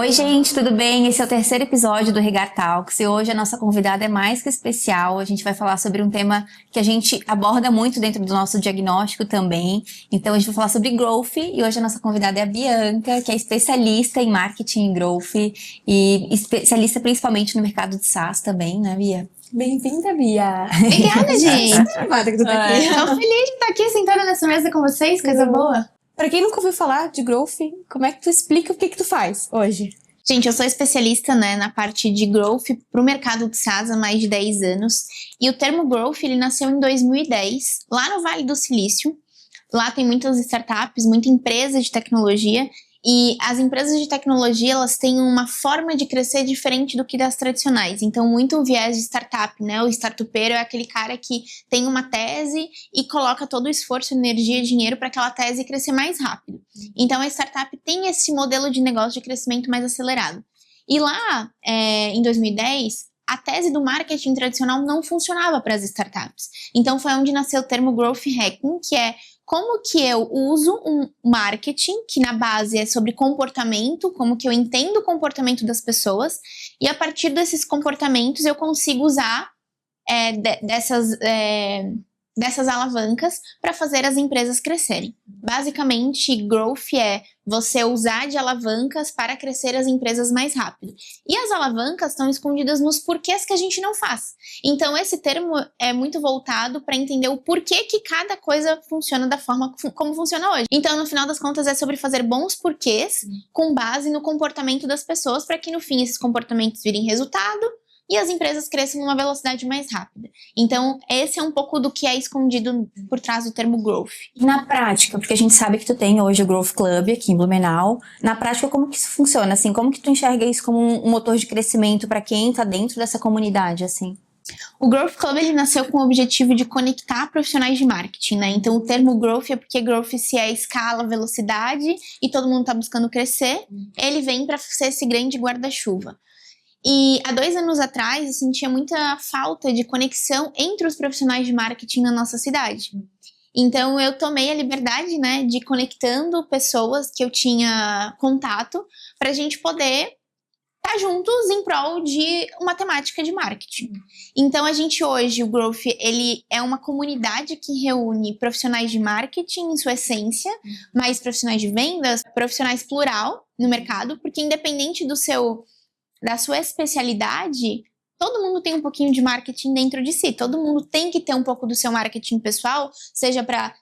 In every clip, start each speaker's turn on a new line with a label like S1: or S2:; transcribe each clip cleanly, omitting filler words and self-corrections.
S1: Oi, gente, tudo bem? Esse é o terceiro episódio do Regar Talks e hoje a nossa convidada é mais que especial. A gente vai falar sobre um tema que a gente aborda muito dentro do nosso diagnóstico também. Então, a gente vai falar sobre growth e hoje a nossa convidada é a Bianca, que é especialista em marketing e growth e especialista principalmente no mercado de SaaS também, né, Bia?
S2: Bem-vinda, Bia.
S3: Obrigada, gente.
S2: Muito animada que tu tá aqui.
S3: Tô feliz de estar aqui sentada nessa mesa com vocês, coisa boa.
S2: Pra quem nunca ouviu falar de growth, como é que tu explica o que tu faz hoje?
S3: Gente, eu sou especialista, na parte de growth pro mercado de SaaS há mais de 10 anos. E o termo growth, ele nasceu em 2010, lá no Vale do Silício. Lá tem muitas startups, muita empresa de tecnologia. E as empresas de tecnologia, elas têm uma forma de crescer diferente do que das tradicionais. Então, muito o viés de startup, né? O startupeiro é aquele cara que tem uma tese e coloca todo o esforço, energia e dinheiro para aquela tese crescer mais rápido. Então, a startup tem esse modelo de negócio de crescimento mais acelerado. E lá, em 2010, a tese do marketing tradicional não funcionava para as startups. Então, foi onde nasceu o termo Growth Hacking, que é como que eu uso um marketing, que na base é sobre comportamento, como que eu entendo o comportamento das pessoas, e a partir desses comportamentos eu consigo usar dessas alavancas para fazer as empresas crescerem. Basicamente, growth é você usar de alavancas para crescer as empresas mais rápido. E as alavancas estão escondidas nos porquês que a gente não faz. Então, esse termo é muito voltado para entender o porquê que cada coisa funciona da forma como funciona hoje. Então, no final das contas, é sobre fazer bons porquês com base no comportamento das pessoas para que, no fim, esses comportamentos virem resultado e as empresas crescem numa velocidade mais rápida. Então, esse é um pouco do que é escondido por trás do termo growth.
S1: Na prática, porque a gente sabe que tu tem hoje o Growth Club aqui em Blumenau, na prática, como que isso funciona, assim? Como que tu enxerga isso como um motor de crescimento para quem tá dentro dessa comunidade, assim?
S3: O Growth Club, ele nasceu com o objetivo de conectar profissionais de marketing, né? Então, o termo growth é porque growth se é escala, velocidade e todo mundo tá buscando crescer, ele vem para ser esse grande guarda-chuva. E há 2 anos atrás, eu sentia muita falta de conexão entre os profissionais de marketing na nossa cidade. Então, eu tomei a liberdade, de ir conectando pessoas que eu tinha contato para a gente poder estar juntos em prol de uma temática de marketing. Então, a gente hoje, o Growth, ele é uma comunidade que reúne profissionais de marketing em sua essência, mais profissionais de vendas, profissionais plural no mercado, porque independente da sua especialidade, todo mundo tem um pouquinho de marketing dentro de si. Todo mundo tem que ter um pouco do seu marketing pessoal, seja para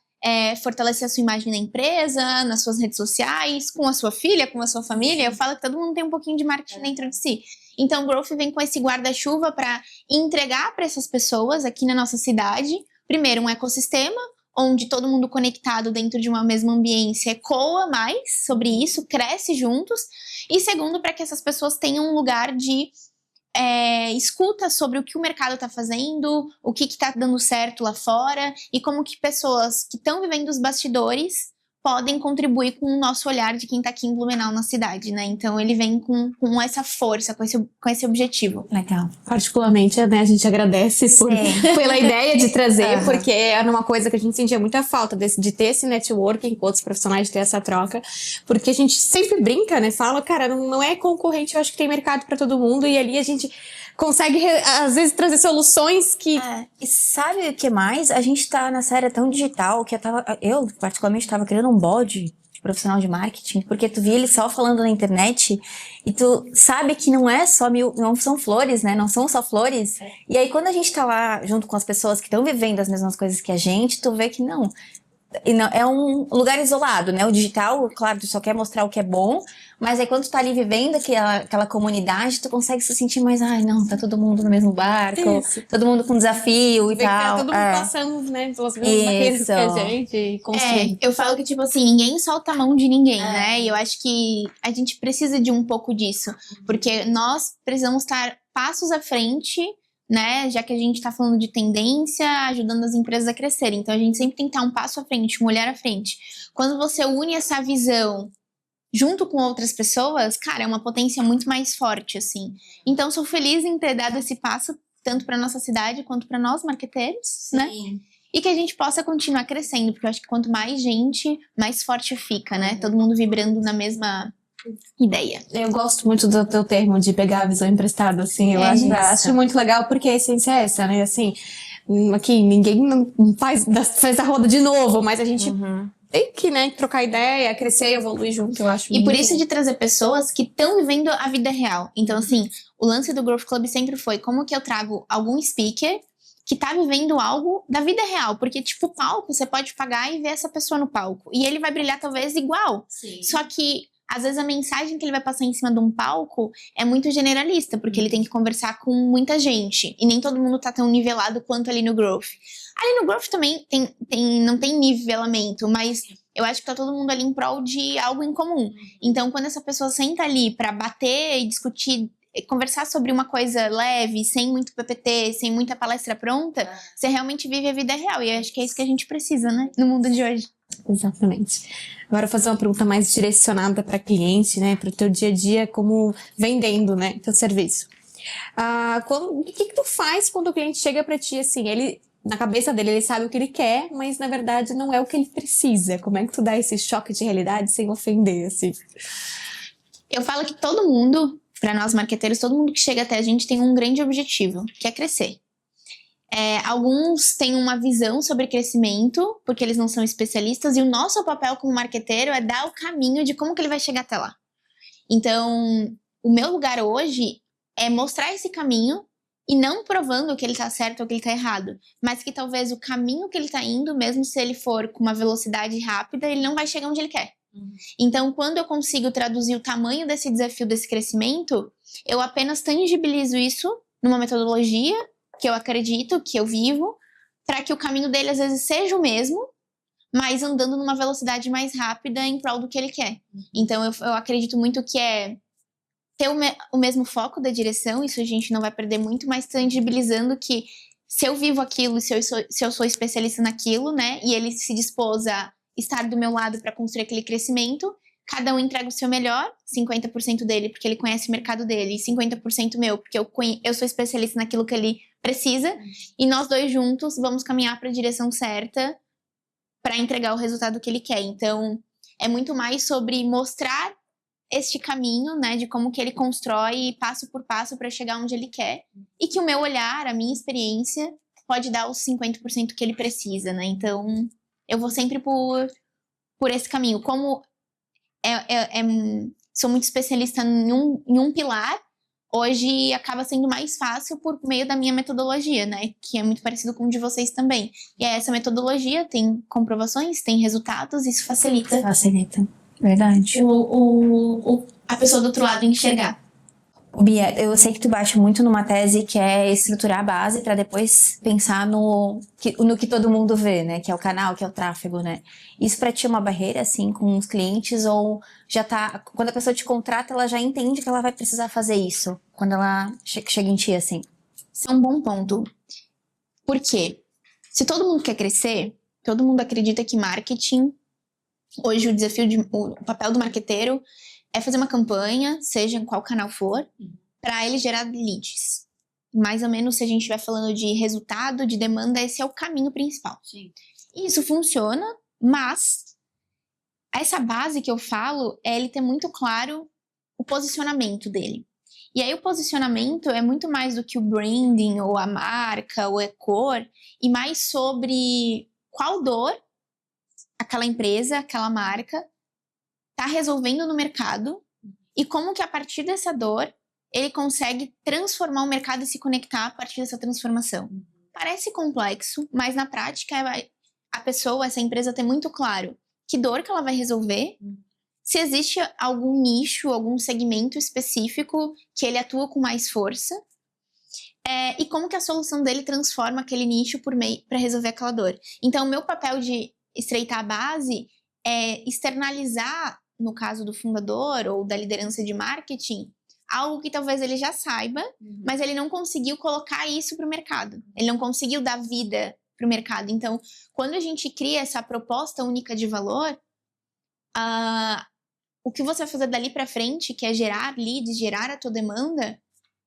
S3: fortalecer a sua imagem na empresa, nas suas redes sociais, com a sua filha, com a sua família. Eu falo que todo mundo tem um pouquinho de marketing dentro de si. Então, o Growth vem com esse guarda-chuva para entregar para essas pessoas aqui na nossa cidade, primeiro, um ecossistema, onde todo mundo conectado dentro de uma mesma ambiência ecoa mais sobre isso, cresce juntos. E segundo, para que essas pessoas tenham um lugar de escuta sobre o que o mercado está fazendo, o que está dando certo lá fora e como que pessoas que estão vivendo os bastidores podem contribuir com o nosso olhar de quem está aqui em Blumenau na cidade, né? Então ele vem com essa força, com esse objetivo.
S1: Legal.
S2: Particularmente, a gente agradece pela ideia de trazer, porque era uma coisa que a gente sentia muita falta de ter esse networking com outros profissionais, de ter essa troca, porque a gente sempre brinca, fala, cara, não é concorrente, eu acho que tem mercado para todo mundo, e ali a gente consegue, às vezes, trazer soluções que...
S1: E sabe o que mais? A gente tá nessa era tão digital que eu particularmente, tava criando um bode de profissional de marketing, porque tu via ele só falando na internet e tu sabe que não é só não são flores, né? Não são só flores. E aí, quando a gente tá lá junto com as pessoas que estão vivendo as mesmas coisas que a gente, tu vê que não. E não, é um lugar isolado, né? O digital, claro, tu só quer mostrar o que é bom, mas aí quando tu tá ali vivendo aquela comunidade, tu consegue se sentir mais, não, tá todo mundo no mesmo barco, todo mundo com desafio e tal.
S2: Tá todo mundo passando, pelas mesmas barreiras que a gente construindo.
S3: Eu falo que, ninguém solta a mão de ninguém, né? E eu acho que a gente precisa de um pouco disso, porque nós precisamos estar passos à frente, né, já que a gente está falando de tendência, ajudando as empresas a crescerem. Então, a gente sempre tem que estar um passo à frente, um olhar à frente. Quando você une essa visão junto com outras pessoas, cara, é uma potência muito mais forte, assim. Então, sou feliz em ter dado esse passo, tanto para nossa cidade quanto para nós, marqueteiros, né? E que a gente possa continuar crescendo, porque eu acho que quanto mais gente, mais forte fica, né? Todo mundo vibrando na mesma ideia.
S2: Eu gosto muito do teu termo de pegar a visão emprestada, assim, eu acho muito legal, porque a essência é essa, né, assim, aqui ninguém não faz a roda de novo, mas a gente tem que, né, trocar ideia, crescer e evoluir junto, eu acho.
S3: E por isso de trazer pessoas que estão vivendo a vida real. Então, assim, o lance do Growth Club sempre foi como que eu trago algum speaker que tá vivendo algo da vida real. Porque, tipo, o palco, você pode pagar e ver essa pessoa no palco. E ele vai brilhar talvez igual.
S2: Sim.
S3: Só que, às vezes, a mensagem que ele vai passar em cima de um palco é muito generalista, porque ele tem que conversar com muita gente. E nem todo mundo tá tão nivelado quanto ali no Growth. Ali no Growth também não tem nivelamento, mas eu acho que tá todo mundo ali em prol de algo em comum. Então, quando essa pessoa senta ali pra bater e discutir, conversar sobre uma coisa leve, sem muito PPT, sem muita palestra pronta, você realmente vive a vida real. E eu acho que é isso que a gente precisa, né? No mundo de hoje.
S2: Exatamente. Agora eu vou fazer uma pergunta mais direcionada para cliente, né? Para o teu dia a dia, como vendendo, né? Teu serviço. O que tu faz quando o cliente chega para ti, assim, ele... Na cabeça dele, ele sabe o que ele quer, mas na verdade não é o que ele precisa. Como é que tu dá esse choque de realidade sem ofender, assim?
S3: Eu falo que todo mundo, para nós marqueteiros, todo mundo que chega até a gente tem um grande objetivo, que é crescer. Alguns têm uma visão sobre crescimento, porque eles não são especialistas, e o nosso papel como marqueteiro é dar o caminho de como que ele vai chegar até lá. Então, o meu lugar hoje é mostrar esse caminho, e não provando que ele tá certo ou que ele tá errado, mas que talvez o caminho que ele tá indo, mesmo se ele for com uma velocidade rápida, ele não vai chegar onde ele quer. Então, quando eu consigo traduzir o tamanho desse desafio, desse crescimento, eu apenas tangibilizo isso numa metodologia que eu acredito, que eu vivo, para que o caminho dele às vezes seja o mesmo, mas andando numa velocidade mais rápida em prol do que ele quer. Então, eu acredito muito que é ter o mesmo foco da direção, isso a gente não vai perder muito, mas tangibilizando que se eu vivo aquilo, se eu sou especialista naquilo, né, e ele se dispôs a estar do meu lado para construir aquele crescimento, cada um entrega o seu melhor, 50% dele porque ele conhece o mercado dele, e 50% meu porque eu sou especialista naquilo que ele precisa, e nós dois juntos vamos caminhar para a direção certa para entregar o resultado que ele quer. Então, é muito mais sobre mostrar este caminho, né, de como que ele constrói passo por passo para chegar onde ele quer, e que o meu olhar, a minha experiência, pode dar os 50% que ele precisa, né? Então, eu vou sempre por esse caminho. Como sou muito especialista em um pilar, hoje acaba sendo mais fácil por meio da minha metodologia, né? Que é muito parecido com o de vocês também. E essa metodologia tem comprovações, tem resultados, isso facilita.
S1: Facilita. Verdade.
S3: A pessoa do outro lado enxergar.
S1: Bia, eu sei que tu bate muito numa tese que é estruturar a base para depois pensar no que todo mundo vê, né? Que é o canal, que é o tráfego, né? Isso pra ti é uma barreira, assim, com os clientes? Ou já tá... Quando a pessoa te contrata, ela já entende que ela vai precisar fazer isso? Quando ela chega em ti, assim?
S3: Isso é um bom ponto. Por quê? Se todo mundo quer crescer, todo mundo acredita que marketing... Hoje o papel do marqueteiro é fazer uma campanha, seja em qual canal for, para ele gerar leads. Mais ou menos, se a gente estiver falando de resultado, de demanda, esse é o caminho principal.
S2: Sim.
S3: E isso funciona, mas essa base que eu falo é ele ter muito claro o posicionamento dele. E aí o posicionamento é muito mais do que o branding, ou a marca, ou a cor, e mais sobre qual dor aquela empresa, aquela marca tá resolvendo no mercado e como que a partir dessa dor ele consegue transformar o mercado e se conectar a partir dessa transformação. Parece complexo, mas na prática a pessoa, essa empresa tem muito claro que dor que ela vai resolver, se existe algum nicho, algum segmento específico que ele atua com mais força, e como que a solução dele transforma aquele nicho para resolver aquela dor. Então, o meu papel de estreitar a base é externalizar, no caso do fundador ou da liderança de marketing, algo que talvez ele já saiba, mas ele não conseguiu colocar isso para o mercado. Ele não conseguiu dar vida para o mercado. Então, quando a gente cria essa proposta única de valor, o que você vai fazer dali para frente, que é gerar leads, gerar a tua demanda,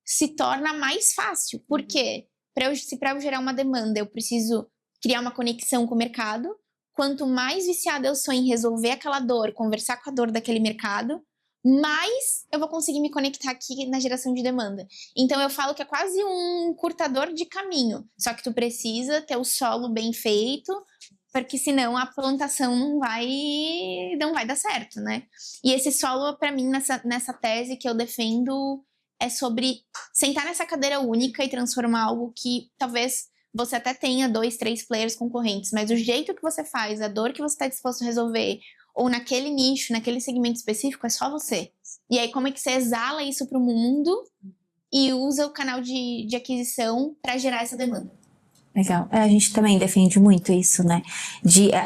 S3: se torna mais fácil. Por quê? Se para eu gerar uma demanda, eu preciso criar uma conexão com o mercado. Quanto mais viciada eu sou em resolver aquela dor, conversar com a dor daquele mercado, mais eu vou conseguir me conectar aqui na geração de demanda. Então eu falo que é quase um encurtador de caminho. Só que tu precisa ter o solo bem feito, porque senão a plantação não vai dar certo, né? E esse solo, para mim, nessa tese que eu defendo, é sobre sentar nessa cadeira única e transformar algo que talvez você até tenha 2, 3 players concorrentes, mas o jeito que você faz, a dor que você está disposto a resolver, ou naquele nicho, naquele segmento específico, é só você. E aí, como é que você exala isso para o mundo e usa o canal de aquisição para gerar essa demanda?
S1: Legal. A gente também defende muito isso, né?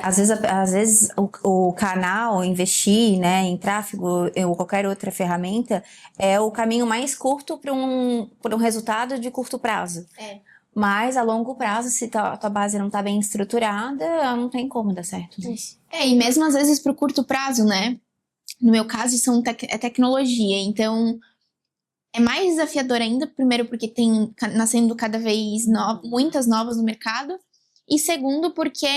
S1: Às vezes o canal, investir, né, em tráfego ou qualquer outra ferramenta é o caminho mais curto para um resultado de curto prazo. Mas a longo prazo, se tua base não tá bem estruturada, não tem como dar certo. Né?
S3: E mesmo às vezes pro curto prazo, né? No meu caso, isso é tecnologia. Então, é mais desafiador ainda. Primeiro, porque tem nascendo cada vez muitas novas no mercado. E segundo, porque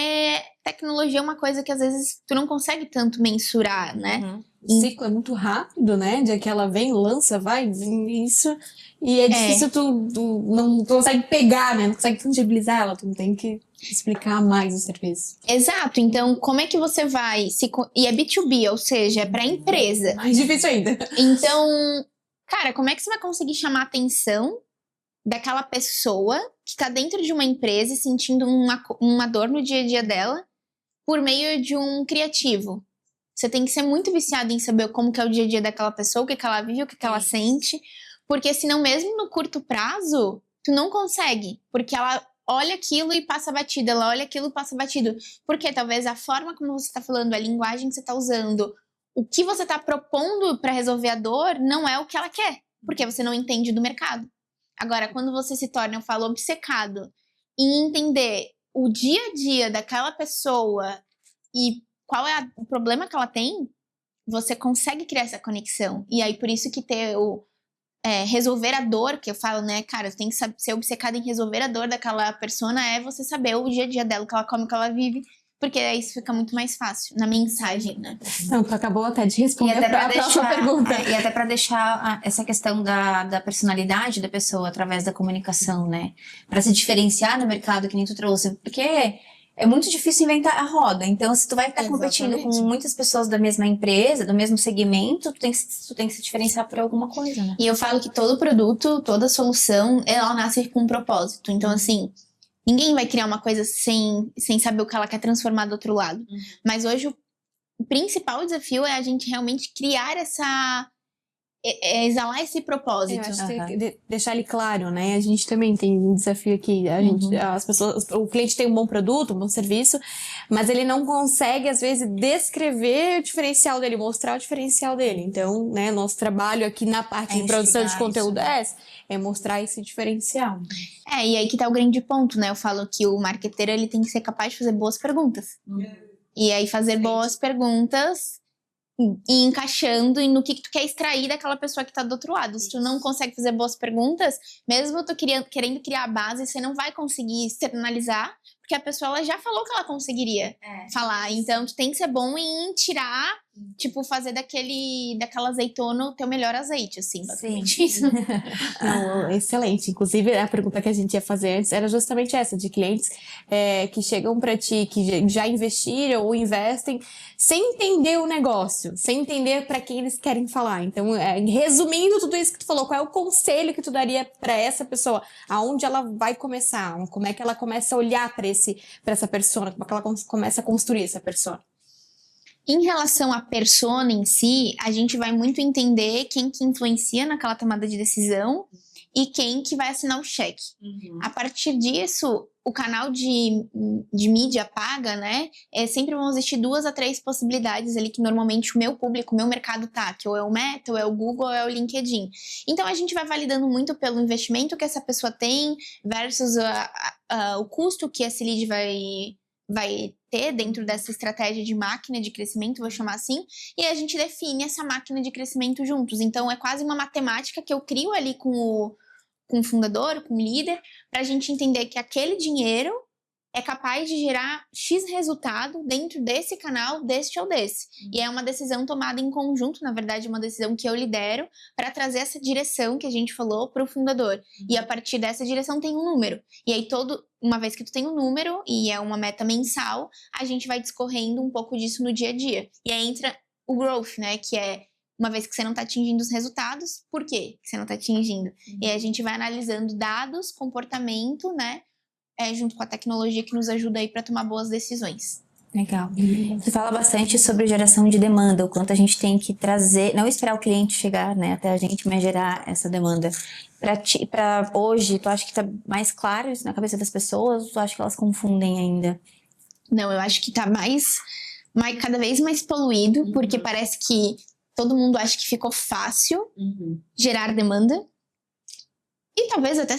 S3: tecnologia é uma coisa que às vezes tu não consegue tanto mensurar, né?
S2: O ciclo é muito rápido, né? De que ela vem, lança, vai, isso. E é difícil tu não consegue pegar, né? Não consegue tangibilizar ela, tu tem que explicar mais o serviço.
S3: Exato. Então, como é que você vai... E é B2B, ou seja, é pra empresa.
S2: Mais difícil ainda.
S3: Então, cara, como é que você vai conseguir chamar a atenção daquela pessoa que tá dentro de uma empresa e sentindo uma dor no dia a dia dela por meio de um criativo? Você tem que ser muito viciado em saber como que é o dia a dia daquela pessoa, o que ela vive, o que ela sente. Porque senão, mesmo no curto prazo, tu não consegue. Porque ela olha aquilo e passa batido. Ela olha aquilo e passa batido. Porque talvez a forma como você tá falando, a linguagem que você tá usando, o que você tá propondo para resolver a dor não é o que ela quer. Porque você não entende do mercado. Agora, quando você se torna, eu falo, obcecado em entender o dia a dia daquela pessoa e qual é o problema que ela tem, você consegue criar essa conexão. E aí, por isso que ter resolver a dor, que eu falo, né, cara, você tem que ser obcecado em resolver a dor daquela persona, é você saber o dia a dia dela, o que ela come, o que ela vive, porque aí isso fica muito mais fácil na mensagem, né?
S2: Não, tu acabou até de responder a próxima pergunta.
S1: E até pra deixar essa questão da personalidade da pessoa através da comunicação, né? Pra se diferenciar no mercado, que nem tu trouxe. Porque é muito difícil inventar a roda. Então, se tu vai estar competindo com muitas pessoas da mesma empresa, do mesmo segmento, tu tem que se diferenciar por alguma coisa, né?
S3: E eu falo que todo produto, toda solução, ela nasce com um propósito. Então, assim, ninguém vai criar uma coisa sem saber o que ela quer transformar do outro lado. Mas hoje o principal desafio é a gente realmente criar exalar esse propósito.
S2: Eu acho que tem que deixar ele claro, né? A gente também tem um desafio aqui. As pessoas, o cliente tem um bom produto, um bom serviço, mas ele não consegue, às vezes, descrever o diferencial dele, mostrar o diferencial dele. Então, né, nosso trabalho aqui na parte de produção de conteúdo é mostrar esse diferencial.
S3: E aí que tá o grande ponto, né? Eu falo que o marqueteiro, ele tem que ser capaz de fazer boas perguntas. E aí fazer boas perguntas e encaixando no que tu quer extrair daquela pessoa que tá do outro lado. Se tu não consegue fazer boas perguntas, mesmo tu querendo criar a base, você não vai conseguir externalizar, porque a pessoa ela já falou que ela conseguiria falar. Então, tu tem que ser bom em tirar, tipo, fazer daquela azeitona o teu melhor azeite, assim, basicamente isso.
S2: Não, excelente. Inclusive, a pergunta que a gente ia fazer antes era justamente essa, de clientes que chegam pra ti, que já investiram ou investem, sem entender o negócio, sem entender pra quem eles querem falar. Então, resumindo tudo isso que tu falou, qual é o conselho que tu daria pra essa pessoa? Aonde ela vai começar? Como é que ela começa a olhar pra essa persona? Como é que ela começa a construir essa persona?
S3: Em relação à persona em si, a gente vai muito entender quem que influencia naquela tomada de decisão e quem que vai assinar o cheque. A partir disso, o canal de mídia paga, né? Sempre vão existir 2 a 3 possibilidades ali que normalmente o meu público, o meu mercado tá, que ou é o Meta, ou é o Google, ou é o LinkedIn. Então a gente vai validando muito pelo investimento que essa pessoa tem versus o custo que esse lead vai ter dentro dessa estratégia de máquina de crescimento, vou chamar assim, e a gente define essa máquina de crescimento juntos. Então, é quase uma matemática que eu crio ali com o fundador, com o líder, para a gente entender que aquele dinheiro é capaz de gerar X resultado dentro desse canal, deste ou desse. E é uma decisão tomada em conjunto, na verdade, uma decisão que eu lidero para trazer essa direção que a gente falou para o fundador. E a partir dessa direção tem um número. E aí, uma vez que tu tem um número e é uma meta mensal, a gente vai discorrendo um pouco disso no dia a dia. E aí entra o growth, né? Que é uma vez que você não está atingindo os resultados, por quê que você não está atingindo? E aí a gente vai analisando dados, comportamento, né? Junto com a tecnologia que nos ajuda aí para tomar boas decisões.
S1: Legal. Você fala bastante sobre geração de demanda, o quanto a gente tem que trazer, não esperar o cliente chegar, né, até a gente, mas gerar essa demanda. Para hoje, tu acha que tá mais claro isso na cabeça das pessoas, ou tu acha que elas confundem ainda?
S3: Não, eu acho que tá cada vez mais poluído, porque parece que todo mundo acha que ficou fácil gerar demanda. E talvez até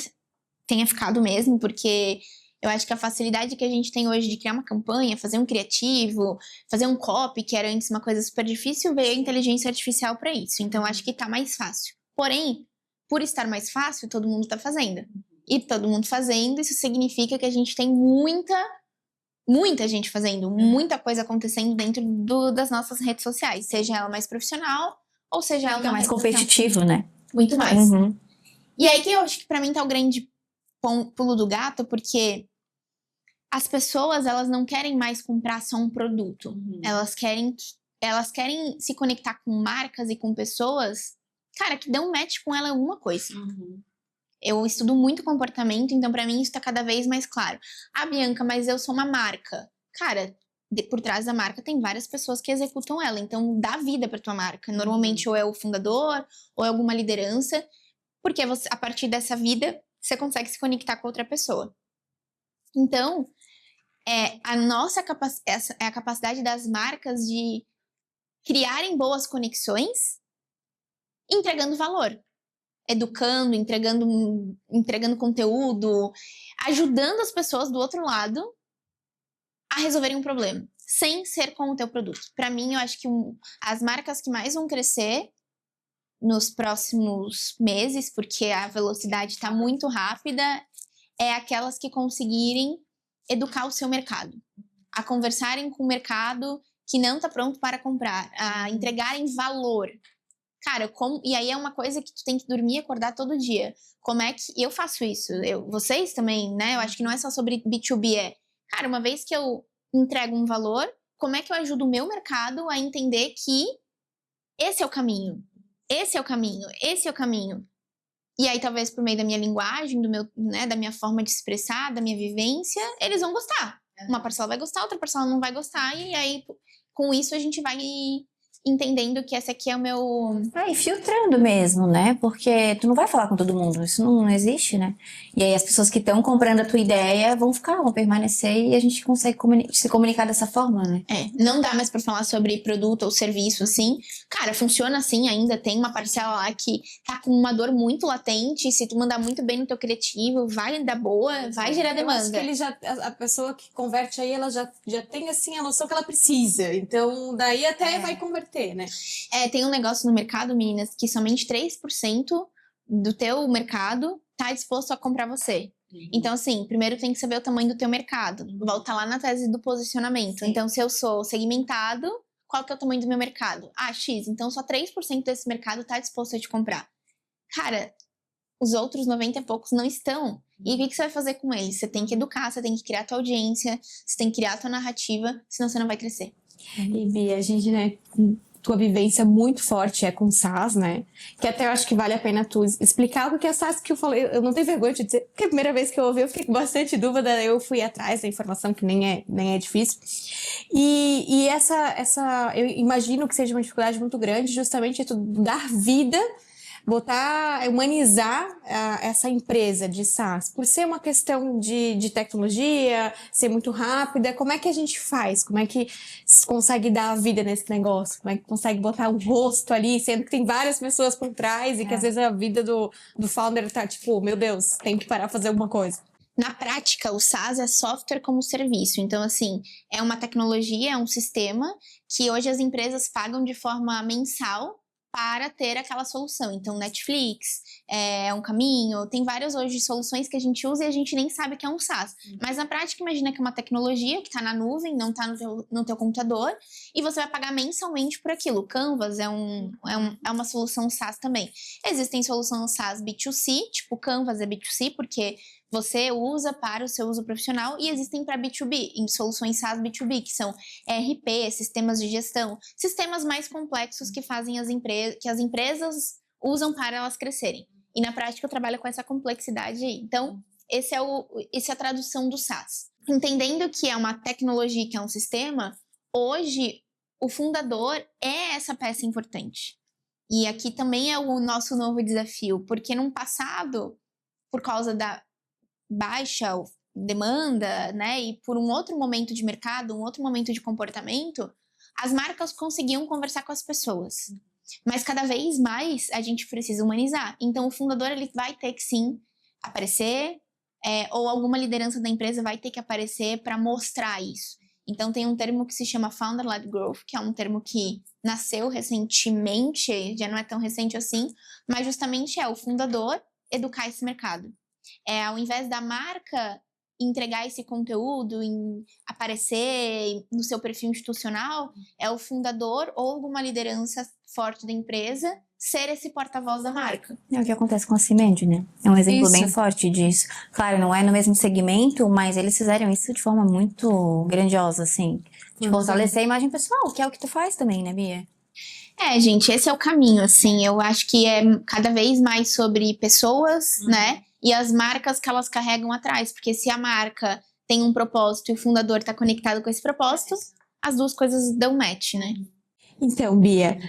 S3: tenha ficado mesmo, porque eu acho que a facilidade que a gente tem hoje de criar uma campanha, fazer um criativo, fazer um copy, que era antes uma coisa super difícil, veio a inteligência artificial para isso. Então, acho que tá mais fácil. Porém, por estar mais fácil, todo mundo tá fazendo. E todo mundo fazendo, isso significa que a gente tem muita gente fazendo, muita coisa acontecendo dentro das nossas redes sociais, seja ela mais profissional, ou seja ela
S1: mais competitivo, né?
S3: Muito mais. E aí que eu acho que pra mim tá o grande pulo do gato, porque as pessoas, elas não querem mais comprar só um produto. Elas querem se conectar com marcas e com pessoas, cara, que dão match com ela em alguma coisa. Eu estudo muito comportamento, então pra mim isso tá cada vez mais claro. Ah, Bianca, mas eu sou uma marca. Cara, por trás da marca tem várias pessoas que executam ela, então dá vida pra tua marca. Normalmente ou é o fundador, ou é alguma liderança, porque a partir dessa vida, você consegue se conectar com outra pessoa. Então, a capacidade das marcas de criarem boas conexões, entregando valor. Educando, entregando conteúdo, ajudando as pessoas do outro lado a resolverem um problema, sem ser com o teu produto. Para mim, eu acho que as marcas que mais vão crescer nos próximos meses, porque a velocidade está muito rápida, é aquelas que conseguirem educar o seu mercado, a conversarem com o mercado que não está pronto para comprar, a entregarem valor. Cara, e aí é uma coisa que tu tem que dormir e acordar todo dia. Como é que eu faço isso? Vocês também, né? Eu acho que não é só sobre B2B, cara, uma vez que eu entrego um valor, como é que eu ajudo o meu mercado a entender que esse é o caminho? Esse é o caminho, esse é o caminho. E aí, talvez por meio da minha linguagem, da minha forma de expressar, da minha vivência, eles vão gostar. Uma parcela vai gostar, outra parcela não vai gostar, e aí, com isso, a gente vai entendendo que esse aqui é o meu...
S1: E filtrando mesmo, né? Porque tu não vai falar com todo mundo, isso não existe, né? E aí as pessoas que estão comprando a tua ideia vão permanecer e a gente consegue se comunicar dessa forma, né?
S3: Não dá mais pra falar sobre produto ou serviço, assim. Cara, funciona assim ainda, tem uma parcela lá que tá com uma dor muito latente, e se tu mandar muito bem no teu criativo, vai dar boa, vai gerar demanda.
S2: Eu acho que a pessoa que converte aí, ela já tem, assim, a noção que ela precisa. Então, daí até vai converter. Né?
S3: Tem um negócio no mercado, meninas, que somente 3% do teu mercado tá disposto a comprar você. Então, assim, primeiro tem que saber o tamanho do teu mercado. Volta lá na tese do posicionamento. Então, se eu sou segmentado, qual que é o tamanho do meu mercado? X. Então, só 3% desse mercado tá disposto a te comprar. Cara, os outros 90 e poucos não estão. E o que você vai fazer com eles? Você tem que educar, você tem que criar a tua audiência, você tem que criar a tua narrativa, senão você não vai crescer.
S2: E Bia, a gente, né, tua vivência muito forte com SaaS, né? Que até eu acho que vale a pena tu explicar o que é SaaS, que eu falei, eu não tenho vergonha de dizer, porque a primeira vez que eu ouvi eu fiquei com bastante dúvida, eu fui atrás da informação, que nem é difícil. E essa, eu imagino que seja uma dificuldade muito grande, justamente tu dar vida, humanizar essa empresa de SaaS, por ser uma questão de tecnologia, ser muito rápida. Como é que a gente faz? Como é que consegue dar a vida nesse negócio? Como é que consegue botar um rosto ali, sendo que tem várias pessoas por trás e que às vezes a vida do founder tá tipo, meu Deus, tem que parar pra fazer alguma coisa.
S3: Na prática, o SaaS é software como serviço. Então, assim, é uma tecnologia, é um sistema que hoje as empresas pagam de forma mensal para ter aquela solução. Então, Netflix é um caminho, tem várias hoje soluções que a gente usa e a gente nem sabe que é um SaaS. Mas na prática, imagina que é uma tecnologia que está na nuvem, não está no teu computador, e você vai pagar mensalmente por aquilo. O Canvas é uma solução SaaS também. Existem soluções SaaS B2C, tipo Canvas é B2C, porque você usa para o seu uso profissional, e existem para B2B, em soluções SaaS B2B, que são ERP, sistemas de gestão, sistemas mais complexos que fazem que as empresas usam para elas crescerem. E na prática eu trabalho com essa complexidade aí. Então, essa é a tradução do SaaS. Entendendo que é uma tecnologia, que é um sistema, hoje o fundador é essa peça importante. E aqui também é o nosso novo desafio, porque no passado, por causa da baixa demanda, né, e por um outro momento de mercado, um outro momento de comportamento, as marcas conseguiam conversar com as pessoas. Mas cada vez mais a gente precisa humanizar. Então o fundador ele vai ter que sim aparecer, ou alguma liderança da empresa vai ter que aparecer para mostrar isso. Então tem um termo que se chama Founder-led Growth, que é um termo que nasceu recentemente, já não é tão recente assim, mas justamente é o fundador educar esse mercado. Ao invés da marca entregar esse conteúdo, aparecer no seu perfil institucional, é o fundador ou alguma liderança forte da empresa ser esse porta-voz da marca.
S1: É o que acontece com a Cimed, né? É um exemplo
S2: Isso.
S1: bem forte disso. Claro, não é no mesmo segmento, mas eles fizeram isso de forma muito grandiosa, assim. De fortalecer a imagem pessoal, que é o que tu faz também, né, Bia?
S3: Gente, esse é o caminho, assim. Eu acho que é cada vez mais sobre pessoas, né? E as marcas que elas carregam atrás. Porque se a marca tem um propósito e o fundador está conectado com esse propósito, as duas coisas dão match, né?
S2: Então, Bia,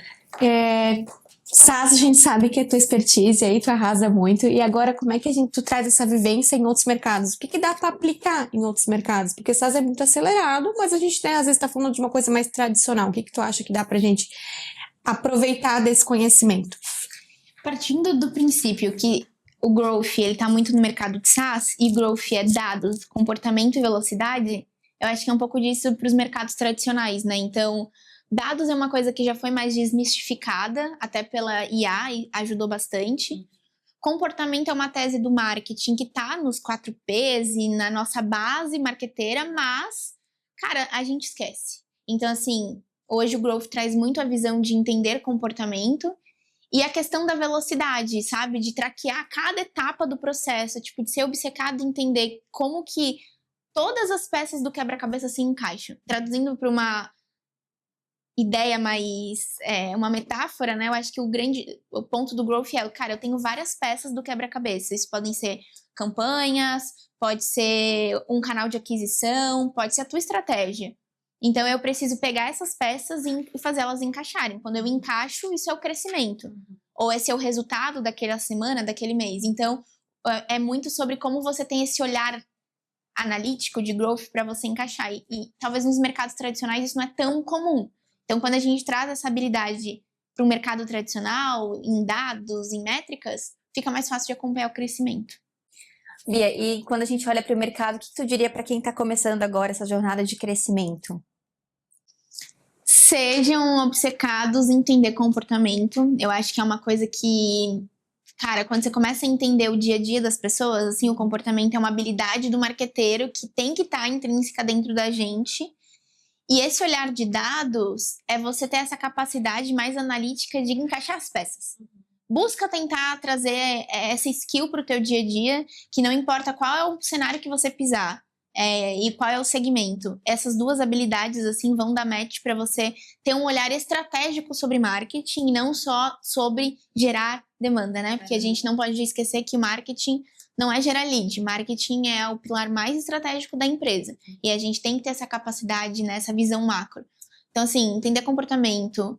S2: SaaS a gente sabe que é tua expertise, aí tu arrasa muito. E agora, como é que tu traz essa vivência em outros mercados? O que dá para aplicar em outros mercados? Porque SaaS é muito acelerado, mas a gente, né, às vezes tá falando de uma coisa mais tradicional. O que tu acha que dá pra gente aproveitar desse conhecimento?
S3: Partindo do princípio que o growth, ele tá muito no mercado de SaaS, e growth é dados, comportamento e velocidade, eu acho que é um pouco disso para os mercados tradicionais, né? Então, dados é uma coisa que já foi mais desmistificada, até pela IA, e ajudou bastante. Comportamento é uma tese do marketing que tá nos 4Ps e na nossa base marqueteira, mas, cara, a gente esquece. Então, assim, hoje o growth traz muito a visão de entender comportamento e a questão da velocidade, sabe? De traquear cada etapa do processo, tipo, de ser obcecado em entender como que todas as peças do quebra-cabeça se encaixam. Traduzindo para uma ideia mais, uma metáfora, né? Eu acho que o ponto do growth é, cara, eu tenho várias peças do quebra-cabeça. Isso podem ser campanhas, pode ser um canal de aquisição, pode ser a tua estratégia. Então, eu preciso pegar essas peças e fazer elas encaixarem. Quando eu encaixo, isso é o crescimento. Ou esse é o resultado daquela semana, daquele mês. Então, é muito sobre como você tem esse olhar analítico de growth para você encaixar. E talvez nos mercados tradicionais isso não é tão comum. Então, quando a gente traz essa habilidade para o mercado tradicional, em dados, em métricas, fica mais fácil de acompanhar o crescimento.
S1: Bia, e quando a gente olha para o mercado, o que tu diria para quem está começando agora essa jornada de crescimento?
S3: Sejam obcecados em entender comportamento. Eu acho que é uma coisa que, cara, quando você começa a entender o dia a dia das pessoas, assim, o comportamento é uma habilidade do marqueteiro que tem que estar intrínseca dentro da gente. E esse olhar de dados é você ter essa capacidade mais analítica de encaixar as peças. Busca tentar trazer essa skill para o teu dia a dia, que não importa qual é o cenário que você pisar e qual é o segmento. Essas duas habilidades assim vão dar match para você ter um olhar estratégico sobre marketing e não só sobre gerar demanda, né? Porque a gente não pode esquecer que o marketing não é gerar lead. Marketing é o pilar mais estratégico da empresa. E a gente tem que ter essa capacidade, né, essa visão macro. Então, assim, entender comportamento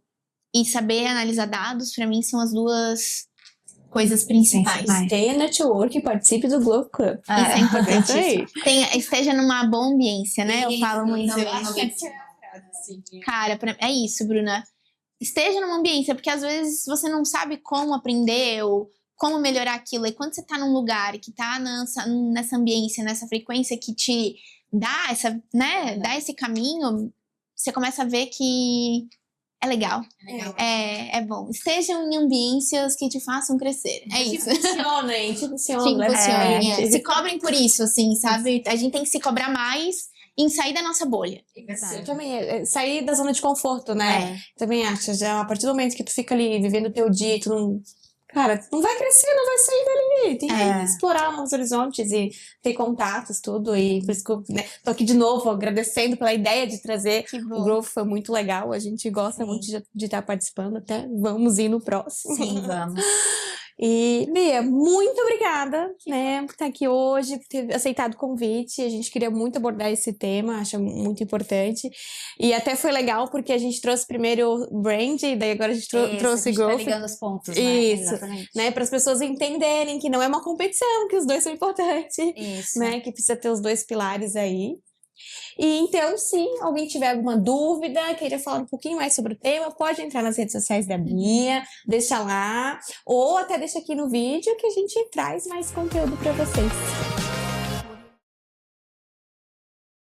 S3: e saber analisar dados, para mim, são as duas coisas principais.
S2: Tenha network e participe do Globo Club.
S3: Isso é importante. Esteja numa boa ambiência, né? Eu falo muito isso. Cara, é isso, Bruna. Esteja numa ambiência, porque às vezes você não sabe como aprender ou como melhorar aquilo. E quando você tá num lugar que tá nessa ambiência, nessa frequência que te dá dá esse caminho, você começa a ver que é legal. É bom. Estejam em ambiências que te façam crescer. É isso.
S2: Funcionem,
S3: Te
S2: funcionem.
S3: impulsionem. Se cobrem por isso, assim, sabe? A gente tem que se cobrar mais em sair da nossa bolha.
S2: Eu também, sair da zona de conforto, né? Também acho, já a partir do momento que tu fica ali vivendo o teu dia, tu não... Cara, tu não vai crescer, não vai sair dali. Tem que explorar novos horizontes e ter contatos, tudo. E por isso que eu tô aqui de novo agradecendo pela ideia de trazer. O Growth foi muito legal, a gente gosta muito de estar participando. Até vamos ir no próximo.
S1: Sim, vamos.
S2: E, Bia, muito obrigada, né, por estar aqui hoje, por ter aceitado o convite. A gente queria muito abordar esse tema, acho muito importante. E até foi legal porque a gente trouxe primeiro o brand, e daí agora a gente trouxe
S1: a gente
S2: Growth.
S1: tá ligando os pontos, né?
S2: Isso,
S1: Exatamente.
S2: né, para as pessoas entenderem que não é uma competição, que os dois são importantes,
S1: Isso.
S2: né, que precisa ter os dois pilares aí. E então, se alguém tiver alguma dúvida, queira falar um pouquinho mais sobre o tema, pode entrar nas redes sociais da Bia, deixa lá, ou até deixa aqui no vídeo que a gente traz mais conteúdo para vocês.